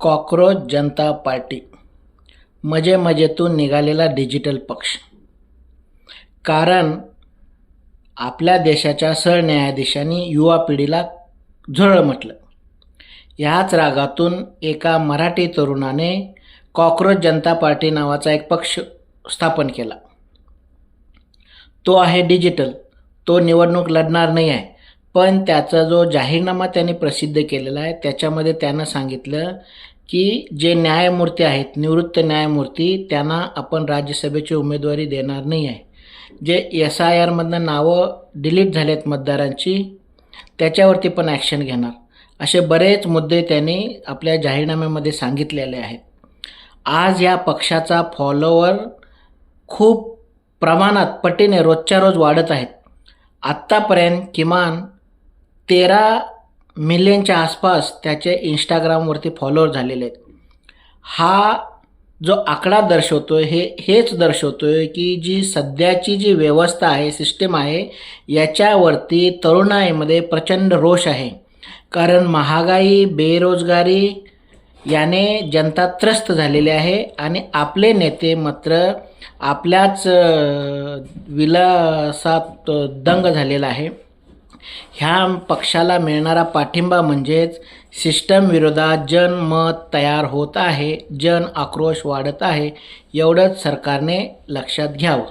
Cockroach जनता party मजेतून निघालेला digital पक्ष. कारण आपल्या देशाच्या सरन्यायाधीशांनी युवा पिढीला झुरळ म्हटलं. ह्याच रागातून एका मराठी तरुणाने कॉकरोच जनता पार्टी नावाचा एक पक्ष स्थापन केला. तो आहे डिजिटल. तो निवडणूक लढणार नाही आहे, पण त्याचा जो जाहीरनामा त्याने प्रसिद्ध केलेला आहे त्याच्यामध्ये त्यानं सांगितलं की जे न्यायमूर्ती आहेत, निवृत्त न्यायमूर्ती, त्यांना आपण राज्यसभेची उमेदवारी देणार नाही आहे. जे SIRमधनं नावं डिलीट झालेत मतदारांची, त्याच्यावरती पण ॲक्शन घेणार. असे बरेच मुद्दे त्यांनी आपल्या जाहीरनाम्यामध्ये सांगितलेले आहेत. आज या पक्षाचा फॉलोवर खूप प्रमाणात पटीने रोजच्या रोज वाढत आहेत. आत्तापर्यंत किमान 13 मिलियनच्या आसपास त्याचे इंस्टाग्रामवरती फॉलोअर झालेले आहेत. हा जो आकडा दर्शवतो हेच दर्शवतोय की जी सध्याची जी व्यवस्था आहे, सिस्टीम आहे, याच्यावरती तरुणाईमध्ये प्रचंड रोष आहे. कारण महागाई, बेरोजगारी याने जनता त्रस्त झालेली आहे आणि आपले नेते मात्र आपल्याच विलासात दंग झालेला आहे. ह्या पक्षाला मिळणारा पाठिंबा म्हणजेच सिस्टम विरोधात जनमत तयार होत आहे, जन आक्रोश वाढत आहे. एवढंच सरकारने लक्षात घ्यावं.